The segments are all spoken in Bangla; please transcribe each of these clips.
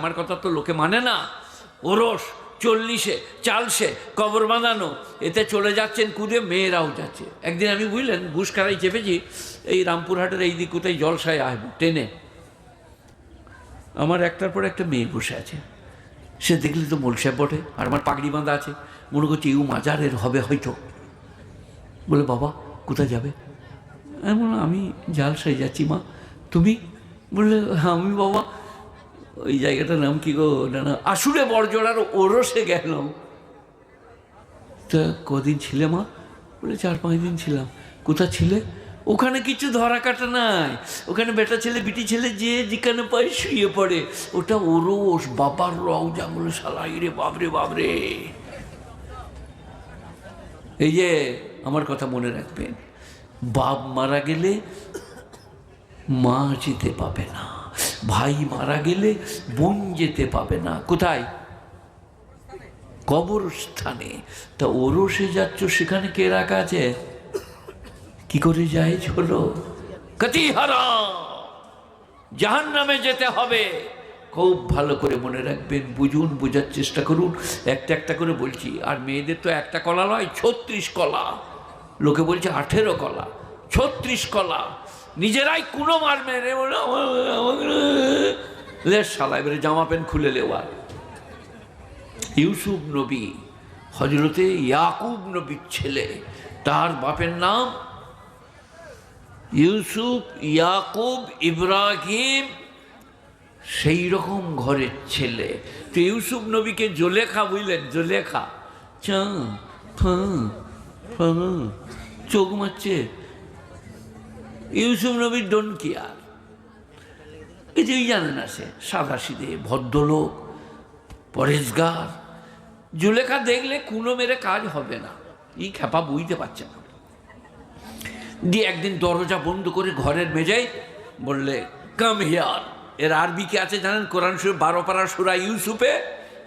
আমার কথা তো লোকে মানে না। ওরস 40-এ চালসে কবর বাঁধানো, এতে চলে যাচ্ছেন কুদে, মেয়েরাও যাচ্ছে। একদিন আমি বুঝলেন ঘুষখারাই চেপেছি, এই রামপুরহাটের এই দিক কোথায় জলসায় আসবো ট্রেনে, আমার একটার পর একটা মেয়ে বসে আছে। সে দেখলে তো মোল সাহেব বটে, আর আমার পাগড়ি বাঁধা আছে, মনে করছি ইউ মাজারের হবে হয়তো। বলে বাবা কোথায় যাবে? আমি বললাম আমি জালসায় যাচ্ছি। মা তুমি? বললে আমি বাবা ওই জায়গাটার নাম কি গো, না আসুরে বড়জোড়ার ওরসে গেলাম। তা কদিন ছিলে মা? বলে 4-5 দিন ছিলাম। কোথা ছিলে? ওখানে কিছু ধরা কাটা নাই, ওখানে বেটা ছেলে বিটি ছেলে যে যেখানে পায় শুয়ে পড়ে, ওটা ওরস, বাবার রং জাঙ্গল শালাই রে, বাবরে বাবরে। এই যে আমার কথা মনে রাখবেন, বাপ মারা গেলে মা যেতে পাবে না, ভাই মারা গেলে বোন যেতে পাবে না। কোথায়? কবরস্থানে। তা ওরসে যাচ্ছ, সেখানে কে রাখা আছে? কি করে যায় হলো? কতিহারা জাহান্নামে যেতে হবে। খুব ভালো করে মনে রাখবেন, বুঝুন, বোঝার চেষ্টা করুন। একটা একটা করে বলছি। আর মেয়েদের তো একটা কলা নয়, 36 কলা। লোকে বলছে 18 কলা, 36 কলা। নিজেরাই কোনো মার মেরে বলে শালা, এবারে জামা প্যান্ট খুলে নেওয়া। ইউসুফ নবী হজরতে ইয়াকুব নবীর ছেলে, তার বাপের নাম ইউসুফ, ইয়াকুব, ইব্রাহিম, সেই রকম ঘরের ছেলে। তো ইউসুফ নবীকে জোলেখা বুঝলেন, জোলেখা চোখ মারছে। ইউসুফ নবীর ডোন কি আর কিছুই জানে না, সে সাদা সিধে ভদ্রলোক, পরেশগার। জুলেখা দেখলে কুলো মেরে কাজ হবে না, এই খেপা বুঝতে পারছে না। দিয়ে একদিন দরজা বন্ধ করে ঘরের মেজায় বললে কাম হিয়ার। এর আরবি কি আছে জানেন? কোরআন শরীফ 12 পারা সূরা ইউসুফে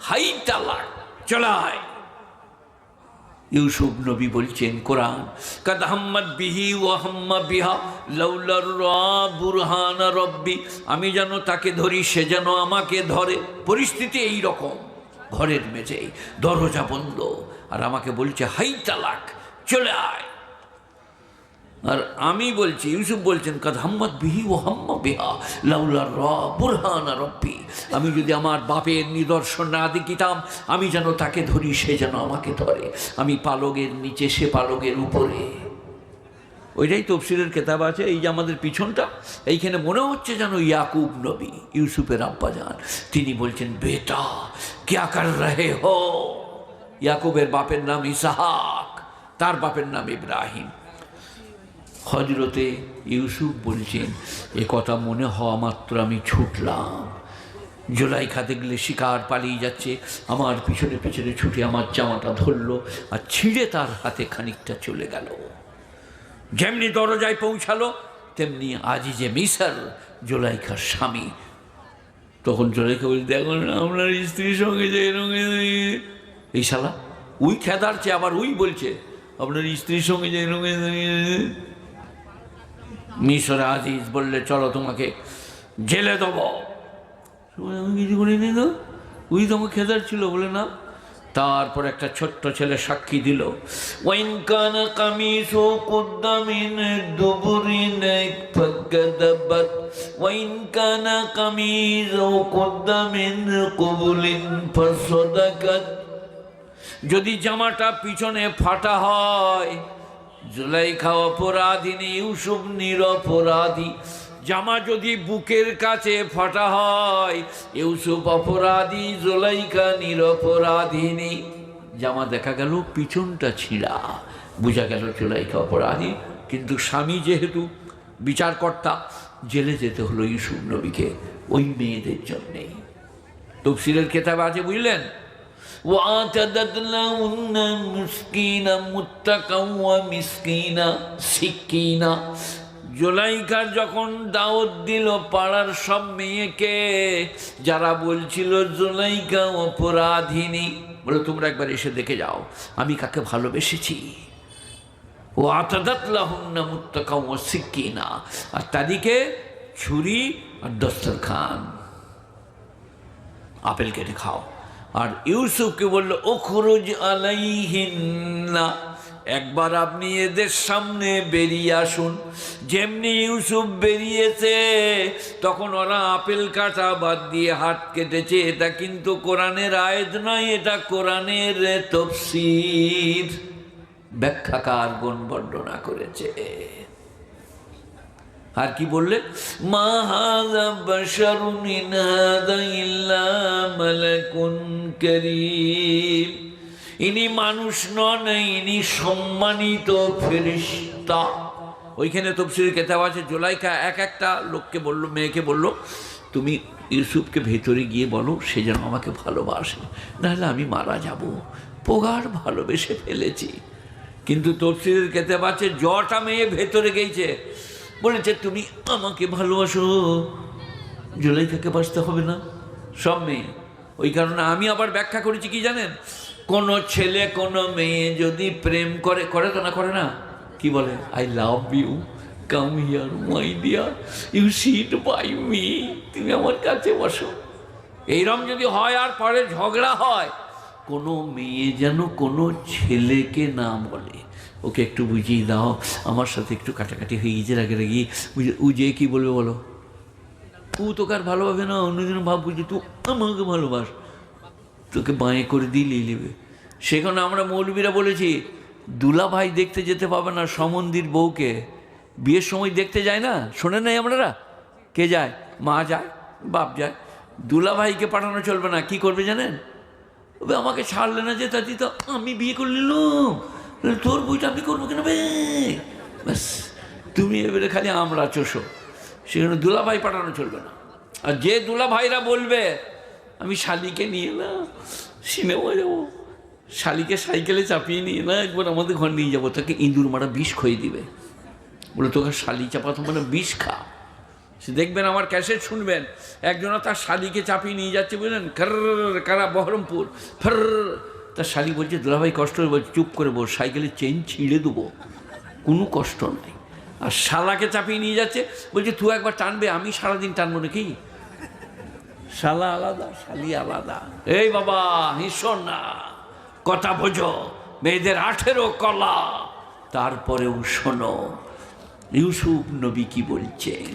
হাই তালাক, চলায়। ইউসুফ নবী বলছেন কোরআন, কাদ হাম্মাদ বিহি ওয়া হাম্মা বিহা লাউলা বুরহান রব্বি। আমি যেন তাকে ধরি, সে যেন আমাকে ধরে। পরিস্থিতি এই রকম, ঘরের মেঝে দরজা বন্ধ, আর আমাকে বলছে হাই তালাক, চলে আয়। আর আমি বলছি, ইউসুফ বলছেন কাদ হাম্মাদ বিহি ওয়া হাম্মা বিহা লাউলা বুরহান রব্বি। আমি যদি আমার বাপের নিদর্শন না দেখিতাম, আমি যেন তাকে ধরি, সে যেন আমাকে ধরে। আমি পালকের নিচে, সে পালকের উপরে। ওইটাই তফসিরের কেতাব আছে। এই যে আমাদের পিছনটা, এইখানে মনে হচ্ছে যেন ইয়াকুব নবী, ইউসুফের আব্বাজান, তিনি বলছেন বেটা ক্যা কর রহে হো। ইয়াকুবের বাপের নাম ইসহাক, তার বাপের নাম ইব্রাহিম। হজরতে ইউসুফ বলছেন এ কথা মনে হওয়া মাত্র আমি ছুটলাম। জুলাইখা দেখলে শিকার পালিয়ে যাচ্ছে, আমার পিছনে পিছনে ছুটে আমার জামাটা ধরল আর ছিঁড়ে তার হাতে খানিকটা চলে গেল। যেমনি দরজায় পৌঁছালো, তেমনি আজিজে মিসর, জুলাইখার স্বামী, তখন জুলাইখা বলি দেখুন আপনার স্ত্রীর সঙ্গে যে এই শালা উই খেদারছে, আবার উই বলছে আপনার স্ত্রীর সঙ্গে যে মিশরে আজিজ বললে চলো তোমাকে জেলে দেব। আমি কিছু করিনি তো, উই তোমাকে খেদার ছিল বলে না। তারপর একটা ছোট্ট ছেলে সাক্ষী দিল, ওয়াইন কানা কামিসু কুদ্দা মিন দুবুরিন ফাকাদাবাত ওয়াইন কানা কামিসু কুদ্দা মিন কুবুলিন ফাসাদাকাত। যদি জামাটা পিছনে ফাটা হয়, জুলাইখা অপরাধিনী, ইউসুফ নিরপরাধী। জামা যদি বুকের কাছে ফাটা হয়, ইউসুফ অপরাধী, জুলাইখা নিরপরাধিনী। জামা দেখা গেল পিছনটা ছিঁড়া, বোঝা গেল জুলাইখা অপরাধী। কিন্তু স্বামী যেহেতু বিচারকর্তা, জেলে যেতে হলো ইউসুফ নবীকে ওই মেয়েদের জন্যে। তফসিরের কেতাব আছে বুঝলেন, وَأَعْتَدَتْ لَهُنَّ مِسْكِينًا مُتَّكًى وَمِسْكِينًا سِكِّينًا। জুলাইখা যখন দাওয়াত দিল পাড়ার সব মেয়েকে, যারা বলছিল জুলাইখা অপরাধিনী, বলে তোমরা একবার এসে দেখে যাও আমি কাকে ভালোবেসেছি। وَأَعْتَدَتْ لَهُنَّ مُتَّكًى وَسِكِّينًا, আর তাদেরকে ছুরি আর দস্তরখান। আপেল কেটে খাও। আর ইউসুফকে বলল ওখরুজ আলাইহিন্না, একবার আপনি এদের সামনে বেরিয়ে আসুন। যেমনি ইউসুফ বেরিয়েছে তখন ওরা আপেল কাটা বাদ দিয়ে হাত কেটেছে। এটা কিন্তু কোরআনের আয়াত নয়, এটা কোরআনের তাফসীর, ব্যাখ্যাকার গণ বর্ণনা করেছে। আর কি বললে, মা হাযা বাশারুন ইন হাযা ইল্লা মালাকুন কারীম, ইনি মানুষ নন, ইনি সম্মানিত ফেরেশতা। ওইখানে তাফসীরের কিতাব আছে, জুলাইখা একটা লোককে বলল, মেয়েকে বলল, তুমি ইউসুফকে ভেতরে গিয়ে বলো সে যেন আমাকে ভালোবাসে, নাহলে আমি মারা যাব, প্রগাঢ় ভালোবেসে ফেলেছি। কিন্তু তাফসীরের কিতাব আছে জটা মেয়ে ভেতরে গেছে, বলেছে তুমি আমাকে ভালোবাসো, জুলাইখাকে বাঁচতে হবে না, সব মেয়ে। ওই কারণে আমি আবার ব্যাখ্যা করেছি কি জানেন, কোনো ছেলে কোনো মেয়ে যদি প্রেম করে, করে তো না, করে না, কি বলে, I love you, come here my dear, you sit by me, তুমি আমার কাছে বসো, এইরকম যদি হয় আর পরে ঝগড়া হয়, কোনো মেয়ে যেন কোনো ছেলেকে না বলে, ওকে একটু বুঝিয়ে দাও, আমার সাথে একটু কাটাকাটি হয়ে গেছে রাগি, ও যে কী বলবে বলো, ও তোকে আর ভালোবাসে না, অন্যদিন ভাববো যে তুই আমাকে ভালোবাস, তোকে বাঁয়ে করে দিয়ে নেবে। সেখানে আমরা মৌলবীরা বলেছি দুলা ভাই দেখতে যেতে পাবে না সমন্দির বউকে, বিয়ের সময় দেখতে যায় না, শোনেন নাই আপনারা, কে যায়, মা যায়, বাপ যায়, দুলা ভাইকে পাঠানো চলবে না। কি করবে জানেন, আমাকে ছাড়লে না যে তাতি, তো আমি বিয়ে করে নিলাম, তোর বইটা আমি করবো কেন বে, ব্যাস তুমি এবারে খালি আমরা চোষো, সেখানে দুলা ভাই পাঠানো চলবে না। আর যে দুলা ভাইরা বলবে আমি শালিকে নিয়ে না সিনেমা যাবো, শালিকে সাইকেলে চাপিয়ে নিয়ে না একবার আমাদের ঘর নিয়ে যাবো, তাকে ইঁদুর মারা বিষ খইয়ে দিবে, বলে তোকে শালি চাপাতো মানে বিষ খা। সে দেখবেন আমার ক্যাসেট শুনবেন, একজনা তার শালিকে চাপিয়ে নিয়ে যাচ্ছে, বুঝলেন, কারা বহরমপুর, ফর, তার শালি বলছে দুলাভাই কষ্ট হবে, বলছে চুপ করে বল, সাইকেলের চেন ছিঁড়ে দেবো, কোনো কষ্ট নাই। আর শালাকে চাপিয়ে নিয়ে যাচ্ছে, বলছে তুই একবার টানবে, আমি সারাদিন টানবো নাকি, শালা আলাদা শালি আলাদা। এই বাবা হিসো না, কথা বোঝো, মেয়েদের 18 কলা। তারপরেও শোনো ইউসুফ নবী কি বলছেন,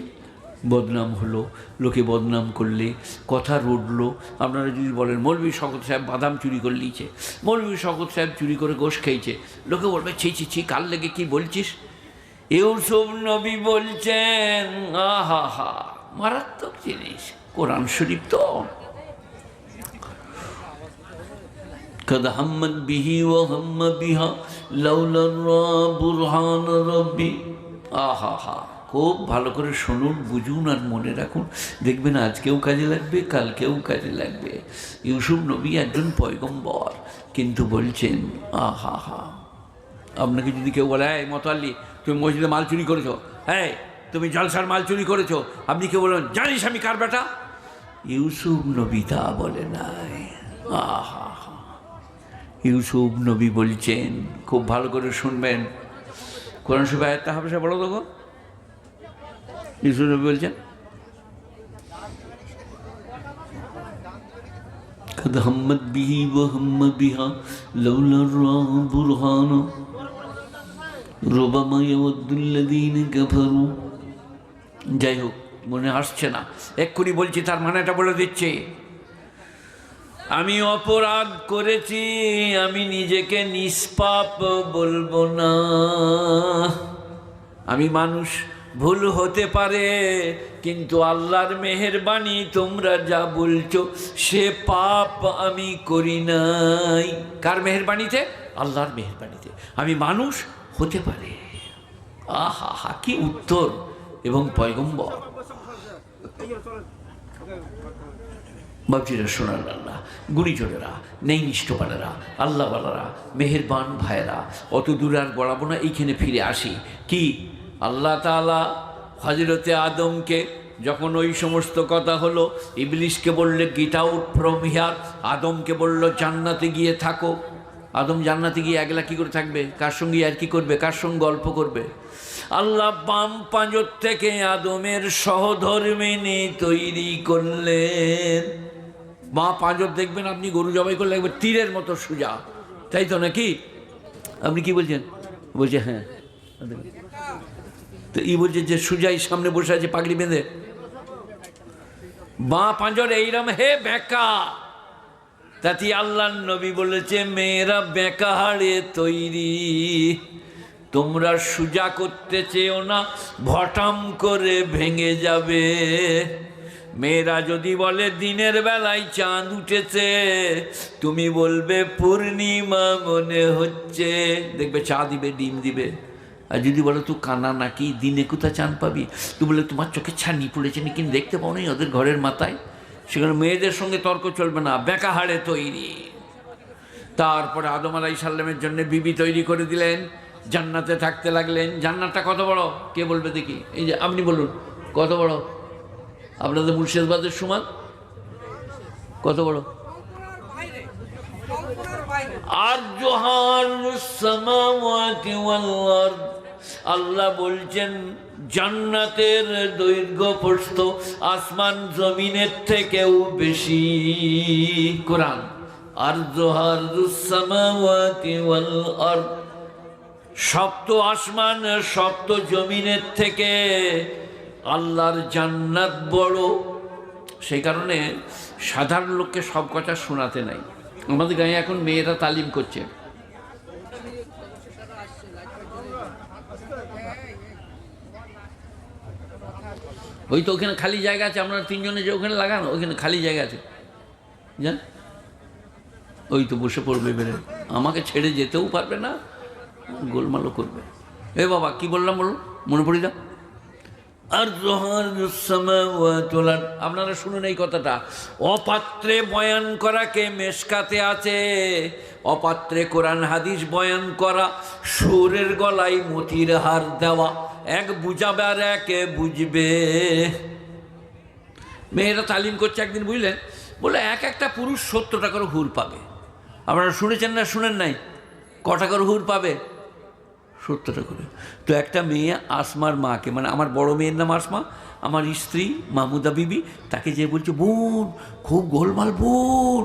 বদনাম হলো, লোকে বদনাম করলে কথা রটলো। আপনারা যদি বলেন মৌলভী শওকত সাহেব বাদাম চুরি করে নিয়েছে, মৌলভী শওকত সাহেব চুরি করে গোশ খেয়েছে, লোকে বলবে ছি ছি ছি, কার লেগে কি বলছিস। ইউসুফ নবী বলছেন আহা হা, মারাত্মক জিনিস, কোরআন শরীফ তো, قد همت به وهم بها لولا برهان ربي। আহা হা, খুব ভালো করে শুনুন, বুঝুন আর মনে রাখুন, দেখবেন আজকেও কাজে লাগবে, কালকেও কাজে লাগবে। ইউসুফ নবী একজন পয়গম্বর, কিন্তু বলছেন আহা হা। আপনাকে যদি কেউ বলে এই মতোয়াল্লি তুমি মসজিদে মাল চুরি করেছো, হ্যাঁ তুমি জলসার মাল চুরি করেছো, আপনি কেউ বলবেন জানিস আমি কার বেটা, ইউসুফ নবী তা বলে নাই। আহা হা, ইউসুফ নবী বলছেন, খুব ভালো করে শুনবেন, কোরআন শরীফের আয়াতটা হাফেজা বলো তো, ইউসুফ নবী বলছেন قد همت به وهم بها لولا برهان ربما يود الذين كفروا। যাই হোক, মনে আসছে না, এক্ষুনি বলছি, তার মানেটা বলে দিচ্ছে, আমি অপরাধ করেছি, আমি নিজেকে নিষ্পাপ বলবো না, আমি মানুষ, ভুল হতে পারে, কিন্তু আল্লাহর মেহেরবানি তোমরা যা বলছো সে পাপ আমি করি নাই। কার মেহেরবানিতে? আল্লাহর মেহেরবানিতে আমি মানুষ হতে পারে। আহা হা, কি উত্তর এবং পয়গম্বর। বাবজিরা, শোনার আল্লাহ, গুণীজনেরা, নেই নিষ্ঠবানেরা, আল্লাহওয়ালারা, মেহেরবান ভাইয়েরা, অত দূরে আর গড়াবো না, এইখানে ফিরে আসি। কি আল্লাহ তাআলা হযরতে আদমকে যখন ওই সমস্ত কথা হলো, ইবলিশকে বললে গেট আউট ফ্রম হিয়ার, আদমকে বলল জান্নাতে গিয়ে থাকো। আদম জান্নাতে গিয়ে একলা কী করে থাকবে, কার সঙ্গে আর কি করবে, কার সঙ্গে গল্প করবে। আল্লাহ বাম পাঁজর থেকে আদমের সহধর্মিণী তৈরি করলেন। বাঁ পাঁজর দেখবেন আপনি গরু জবাই করলে একবার তীরের মতো সোজা, তাই তো নাকি? আপনি কি বলছেন? বলছে হ্যাঁ। তো ই বলছে যে সুজাই সামনে বসে আছে পাগড়ি বেঁধে, বাঁ পাঁজর এইরম হে বেঁকা। তাতে আল্লাহ নবী বলেছে মেয়েরা বেঁকা হাড়ে তৈরি, তোমরা সুজা করতে চেয়েও না, ভটাম করে ভেঙে যাবে। মেয়েরা যদি বলে দিনের বেলায় চাঁদ উঠেছে, তুমি বলবে পূর্ণিমা মনে হচ্ছে, দেখবে চা দিবে, ডিম দিবে। আর যদি বলো তুই কানা নাকি, দিনে কোথায় চাঁদ পাবি, তুই বলে তোমার চোখে ছানি পড়েছে নাকি, দেখতে পাও নি ওদের ঘরের মাথায়। সেখানে মেয়েদের সঙ্গে তর্ক চলবে না, বেঁকা হাড়ে তৈরি। তারপরে আদম আলাইহিস সালামের জন্য বিবি তৈরি করে দিলেন, জান্নাতে থাকতে লাগলেন। জান্নাতটা কত বড় কে বলবে দেখি? এই যে আপনি বলুন কত বড়? আপনাদের মুর্শিদাবাদের সমান কত বড়? আল্লাহ বলছেন জান্নাতের দৈর্ঘ্য প্রস্থ আসমান জমিনের থেকেও বেশি। কোরআন সপ্ত আসমান সপ্ত জমিনের থেকে আল্লাহর জান্নাত বড়। সেই কারণে সাধারণ লোককে সব কথা শোনাতে নাই। আমাদের গায়ে এখন মেয়েরা তালিম করছে, ওই তো ওখানে খালি জায়গা আছে, আপনারা তিনজনে যে ওখানে লাগানো, ওখানে খালি জায়গা আছে, জান ওই তো বসে পড়বে, বেড়ে আমাকে ছেড়ে যেতেও পারবে না, গোলমালও করবে। এ বাবা কি বললাম বলুন, মনে পড়ি না? আর আপনারা শুনুন এই কথাটা, অপাত্রে বয়ান করাকে মেশকাতে আছে, অপাত্রে কোরআন হাদিস বয়ান করা, সুরের গলায় মতির হার দেওয়া, এক বুঝাবে আর একে বুঝবে। মেয়েরা তালিম করছে একদিন, বুঝলেন, বলে এক একটা পুরুষ 70টা করে হুর পাবে। আপনারা শুনেছেন না শুনেন নাই? কটা করে হুর পাবে? 70টা করে। তো একটা মেয়ে আসমার মাকে, মানে আমার বড় মেয়ের নাম আসমা, আমার স্ত্রী মাহমুদা বিবি, তাকে যে বলছে বোন খুব গোলমাল বোন,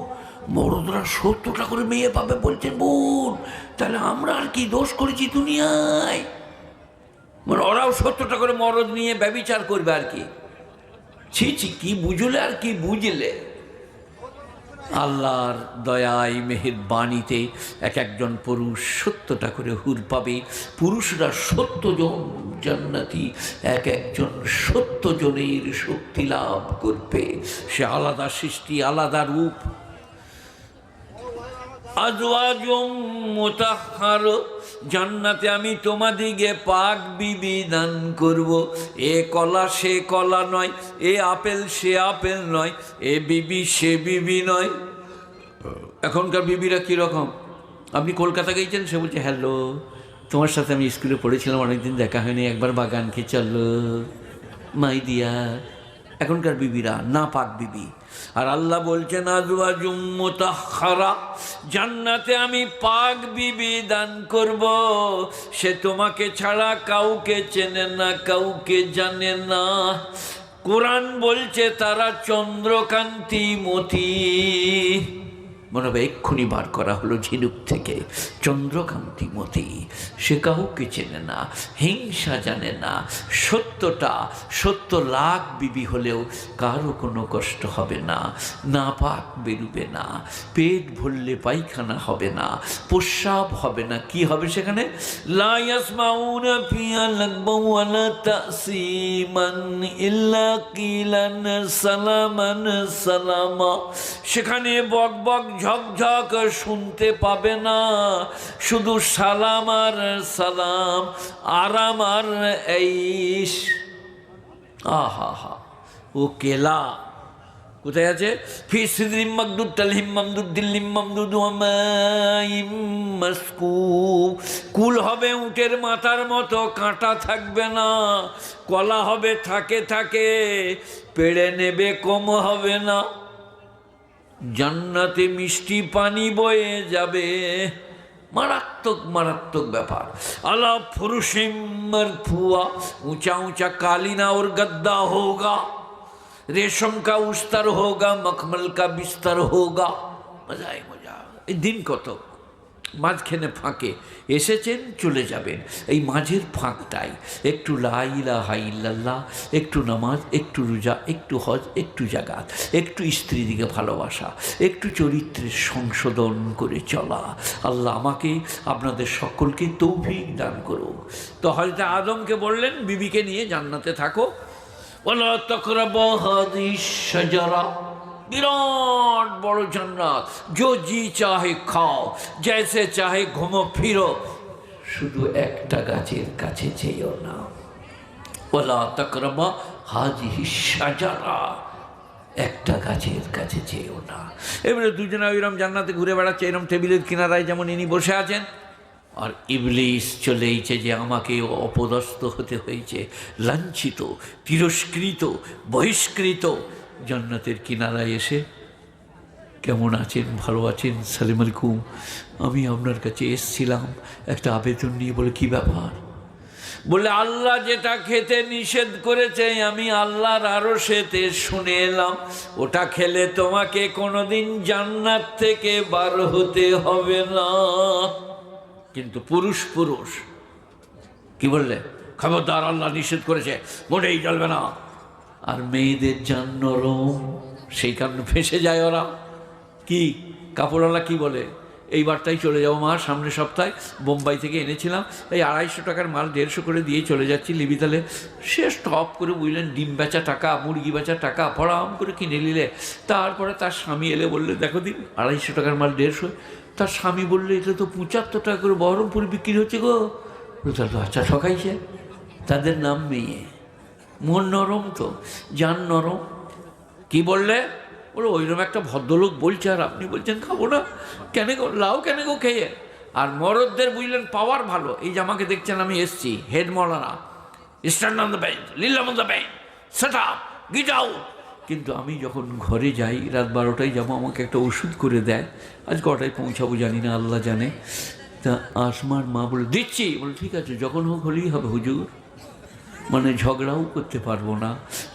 মরদরা 70টা করে মেয়ে পাবে বলছেন বোন, তাহলে আমরা আর কি দোষ করেছি দুনিয়ায়? মানে ওরাও 70টা করে মরদ নিয়ে ব্যভিচার করবে আর কি। ছি ছি, কি বুঝলে আর কি বুঝলে। আল্লাহর দয়ায় মেহেরবানিতে এক একজন পুরুষ 70টা করে হুর পাবে। পুরুষরা 70 জন জান্নাতি, এক একজন 70 জনের শক্তি লাভ করবে। সে আলাদা সৃষ্টি, আলাদা রূপ। আজওয়াজুম মুতাহহার, জান্নাতে আমি তোমাদিগে পাক বিবি দান করব। এ কলা সে কলা নয়, এ আপেল সে আপেল নয়, এ বিবি সে বিবি নয়। এখনকার বিবিরা কীরকম? আপনি কলকাতা গিয়েছেন, সে বলছে হ্যালো তোমার সাথে আমি স্কুলে পড়েছিলাম, অনেকদিন দেখা হয়নি, একবার বাগানকে চলো মাই দিয়া। এখনকার বিবিরা না পাক বিবি। আর আল্লাহ বলছেন আজওয়াজুম মুতাহহারা, জান্নাতে আমি পাক বিবি দান করব। সে তোমাকে ছাড়া কাউকে চেনে না, কাউকে জানে না। কোরআন বলছে তারা চন্দ্রকান্তি মতি। মনে হবে এক্ষুনি বার করা হলো ঝিনুক থেকে। চন্দ্রকান্তি মতি, সে কাউকে চেনে না, হিংসা জানে না। 70 লাখ বিবি হলেও কারো কোনো কষ্ট হবে না, নাপাক বেরুবে না, পেট ভরলে পায়খানা হবে না, প্রস্রাব হবে না। কি হবে সেখানে? লা ইয়াসমাউনা ফিহা লাগবাও ওয়ালা তাসীমান ইল্লা কিলান সালামান সালামা। সেখানে বক বক ঝকঝক শুনতে পাবে না, শুধু সালাম আর সালাম, আরাম আর এইশ। আহা হা, ও কেলা কোথায় আছে? ফি সিদরিম মাকদুদ তালহিম মামদুদ দিল্লিম মামদুদ ওয়া মাইম মাসকুব। কুল হবে উটের মাথার মতো, কাঁটা থাকবে না। কলা হবে থাকে থাকে, পেড়ে নেবে কম হবে না। জান্নাতে মিষ্টি পানি বয়ে যাবে। মারাত্মক মারাত্মক ব্যাপার। আলা ফুরুশিম মারফুয়া, ऊंचा ऊंचा कालीना और गद्दा होगा। रेशम का उस्तर होगा, मखमल का बिस्तर होगा। মজাই মজা। এই দিন কত মাঝখানে ফাঁকে এসেছেন, চলে যাবেন। এই মাঝের ফাঁকটাই একটু লা ইলাহা ইল্লাল্লাহ, একটু নামাজ, একটু রোজা, একটু হজ, একটু জাকাত, একটু স্ত্রী দিকে ভালোবাসা, একটু চরিত্রের সংশোধন করে চলা। আল্লাহ আমাকে আপনাদের সকলকে তৌফিক দান করুক। তো হযরত আদমকে বললেন বিবিকে নিয়ে জান্নাতে থাকো। ওয়ালা তাকরাবু হাযিহিশ শাজারা, বিরাট বড় জান্নাত, जो जी चाहे খাও, जैसे चाहे ঘুমো ফিরো, শুধু একটা গাছের কাছে যেও না। ওয়ালা তাকরাবু হাযিহিশ শাজারা, একটা গাছের কাছে যেও না। এবারে দুজনে ওইরকম জান্নাতে ঘুরে বেড়াচ্ছে, এরকম টেবিলের কিনারায় যেমন ইনি বসে আছেন, আর ইবলিস চলেইছে যে আমাকে অপদস্থ হতে হয়েছে, লাঞ্ছিত, তিরস্কৃত, বহিষ্কৃত। জান্নাতের কিনারায় এসে কেমন আছেন, ভালো আছেন, সালাম আলাইকুম, আমি আপনার কাছে এসছিলাম একটা আবেদন নিয়ে। বলে কি ব্যাপার? বলে আল্লাহ যেটা খেতে নিষেধ করেছে আমি আল্লাহর আরশেতে শুনে এলাম, ওটা খেলে তোমাকে কোনোদিন জান্নাত থেকে বার হতে হবে না। কিন্তু পুরুষ পুরুষ কি বললে? খবরদার, আল্লাহ নিষেধ করেছে, মোটেই চলবে না। আর মেয়েদের জান নরম, সেই কারণে ফেঁসে যায় ওরা। কি কাপড়ওয়ালা কি বলে, এইবারটাই চলে যাবো মা, সামনের সপ্তাহে বোম্বাই থেকে এনেছিলাম, এই 250 টাকার মাল 150 করে দিয়ে চলে যাচ্ছি লিবিতালে। সে স্টপ করে বুঝলেন ডিম বেচা টাকা, মুরগি বেচা টাকা ফড়াম করে কিনে নিলে। তারপরে তার স্বামী এলে বললে দেখো দিন 250 টাকার মাল 150। তার স্বামী বললে এটা তো 75 টাকা করে বহরমপুরে বিক্রি হচ্ছে গো। তার তো আচ্ছা ঠকাইছে। তাদের নাম মেয়ে, মন নরম, তো জান নরম। কি বললে? বলো ওইরকম একটা ভদ্রলোক বলছে আর আপনি বলছেন খাবো না, কেন গো লাও, কেন গো খেয়ে। আর মরদদের বুঝলেন পাওয়ার ভালো। এই যে আমাকে দেখছেন আমি এসছি, হেড মৌলানা, stand on the bench, kneel on the bench, set up, get out. কিন্তু আমি যখন ঘরে যাই রাত 12টায় যাবো, আমাকে একটা ওষুধ করে দেয়। আজ কটায় পৌঁছাবো জানি না, আল্লাহ জানে। তা আসমার মা বলে দিচ্ছি, বলে ঠিক আছে যখন হোক হলেই হবে হুজুর। মানে ঝগড়াও করতে পারবো না,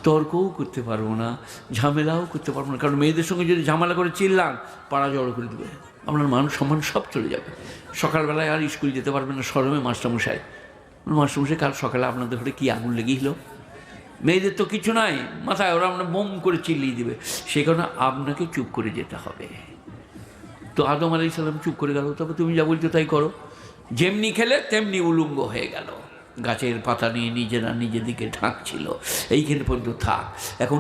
তর্কও করতে পারবো না, ঝামেলাও করতে পারবো না। কারণ মেয়েদের সঙ্গে যদি ঝামেলা করে চিল্লান, পাড়া জড়ো করে দেবে, আপনার মান সম্মান সব চলে যাবে। সকালবেলায় আর স্কুল যেতে পারবেন না শরমে। মাস্টারমশাই কাল সকালে আপনাদের ঘরে কী আগুন লেগেছিল? মেয়েদের তো কিছু নাই মাথায়, ওরা আপনার বোম করে চিল্লিয়ে দেবে। সেই কারণে আপনাকে চুপ করে যেতে হবে। তো আদম আলাইহিস সালাম চুপ করে গেল। তবে তুমি যা বলছো তাই করো। যেমনি খেলে তেমনি উলঙ্গ হয়ে গেল। গাছের পাতা নিয়ে নিজেরা নিজেদিকে ঢাকছিল। এইখানে পর্যন্ত থাক, এখন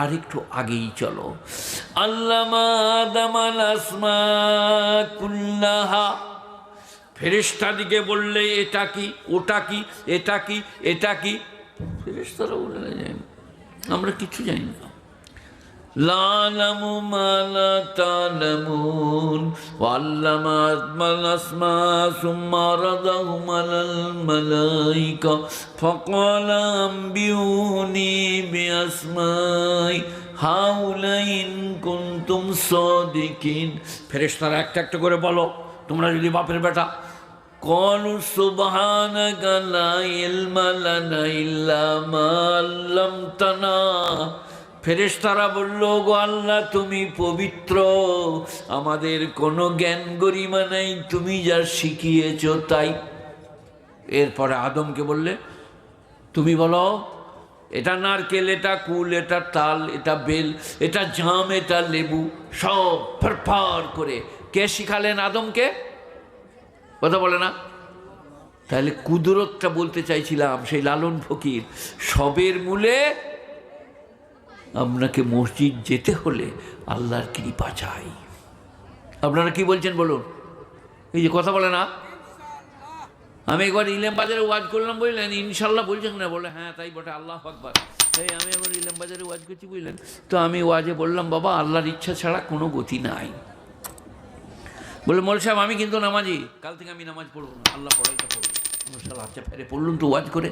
আরেকটু আগেই চলো। আল্লামা আদামাল আসমা কুল্লাহা, ফেরেশতাদিকে বললে এটা কি, ওটা কি, এটা কি, এটা কি। ফেরেশতারা বলে যায় আমরা কিছু জানি না। লা নামু মা লা তা'লামুন ওয়া আল্লামা আদমাল আসমা সুম্মা রাদাহুম আলাল মালাইকা ফাকালা আম্বিউনি বিআসমাই হাউলাই ইন কুনতুম সাদিকিন। ফেরেশতারা একটা একটা করে বলো, তোমরা যদি বাপের বেটা। ক্বালু সুবহানাকা লা ইলমা লানা ইল্লা মা আল্লামতানা। ফেরেশতারা বলল গো আল্লাহ তুমি পবিত্র, আমাদের কোনো জ্ঞান গরিমা নাই, তুমি যা শিখিয়েছ তাই। এরপরে আদমকে বললে তুমি বলো এটা নারকেল, এটা কুল, এটা তাল, এটা বেল, এটা জাম, এটা লেবু, সব ফরফর করে। কে শিখালেন আদমকে? কথা বলে না। তাহলে কুদরতটা বলতে চাইছিলাম, সেই লালন ফকির। সবের মূলে আপনাকে মসজিদ যেতে হলে আল্লাহর কৃপা চাই। আপনারা কি বলছেন বলুন? এই যে কথা বলে না। আমি একবার ইলেম বাজারে ওয়াজ করলাম বুঝলেন, ইনশাল্লাহ বলছেন না, বলে হ্যাঁ তাই বটে, আল্লাহ আকবার। তাই আমি একবার ইলেম বাজারে ওয়াজ করছি বুঝলেন। তো আমি ওয়াজে বললাম বাবা আল্লাহর ইচ্ছা ছাড়া কোনো গতি নাই। বলে মোল সাহেব আমি কিন্তু নামাজি, কাল থেকে আমি নামাজ পড়বো না, আল্লাহ পড়াইটা পড়বো। আচ্ছা ফেরে পড়লুন তো ওয়াজ করে।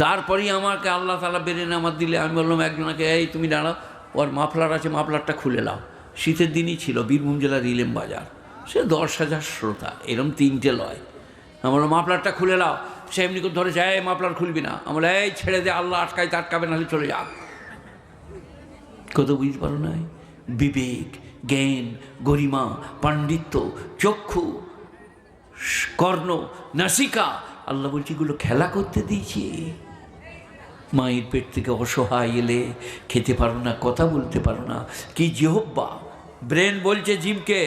তারপরেই আমাকে আল্লাহ তাআলা বেড়ে নামাজ দিলে আমি বললাম একজনকে, এই তুমি দাঁড়াও, ওর মাফলার আছে, মাফলারটা খুলে নাও। শীতের দিনই ছিল, বীরভূম জেলার ইলেম বাজার। সে 10,000 শ্রোতা, এরম 3টে লয়। আমি বললাম মাফলারটা খুলে নাও। সে এমনি করে ধরে যায়, মাফলার খুলবি না। আমরা এই ছেড়ে দে, আল্লাহ আটকাইতে আটকাবে, নাহলে চলে যা। কত বুঝতে পারো না? বিবেক, জ্ঞান, গরিমা, পাণ্ডিত্য, চক্ষু, কর্ণ, নাসিকা, আল্লাহ বলছি এগুলো খেলা করতে দিয়েছি। মায়ের পেট থেকে অসহায় এলে খেতে পারো না, কথা বলতে পারো না, কি জিহ্বা। ব্রেন বলছে জিভকে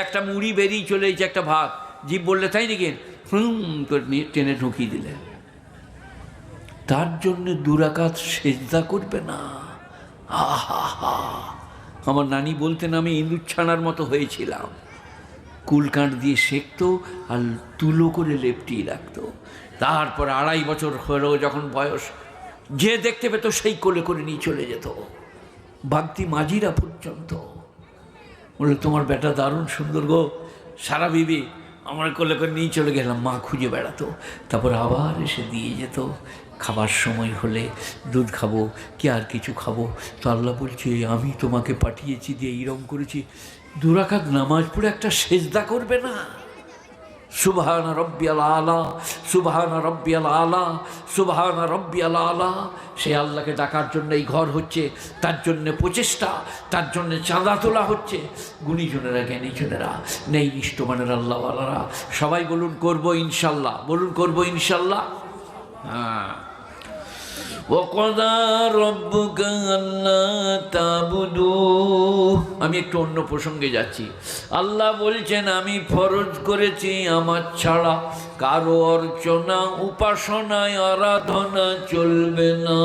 একটা মুড়ি বেরিয়ে চলে এসেছে, একটা ভাত, জিভ বললে তাই নাকি করে নিয়ে টেনে ঢুকিয়ে দিলে। তার জন্যে দুরাকাত সেজদা করবে না। আহা হা, আমার নানি বলতেন আমি ইঁদুর ছানার মতো হয়েছিলাম। কুলকাঁট দিয়ে সেঁকতো আর তুলো করে লেপটিয়ে রাখতো। তারপর 2.5 বছর হলো যখন বয়স, যে দেখতে পেত সেই কোলে করে নিয়ে চলে যেত, বাগদি মাঝিরা পর্যন্ত। বলে তোমার বেটা দারুণ সুন্দর গো, সারা বিবি আমার কোলে করে নিয়ে চলে গেলাম। মা খুঁজে বেড়াতো, তারপর আবার এসে দিয়ে যেত। খাবার সময় হলে দুধ খাবো কি আর কিছু খাবো, তো আল্লাহ বলছে আমি তোমাকে পাঠিয়েছি দিয়ে এইরকম করেছি। 2 রাকাত নামাজ পড়ে একটা সেজদা করবে না? সুবহান রব্বিয়াল আলা, সুবহান রব্বিয়াল আলা, সুবহান রব্বিয়াল আলা। সে আল্লাহকে ডাকার জন্য এই ঘর হচ্ছে, তার জন্যে প্রচেষ্টা, তার জন্যে চাঁদা তোলা হচ্ছে। গুণীজনেরা, জ্ঞানীজনেরা, নেই নিষ্ঠমানের আল্লাহওয়ালারা সবাই বলুন করবো ইনশাল্লাহ, বলুন করবো ইনশাল্লাহ। হ্যাঁ, ওয়াকাদা রাব্বুকা আল্লা তা'বুদু। আমি একটু অন্য প্রসঙ্গে যাচ্ছি। আল্লাহ বলছেন আমি ফরজ করেছি আমার ছাড়া কারো অর্চনা, উপাসনায়, আরাধনা চলবে না।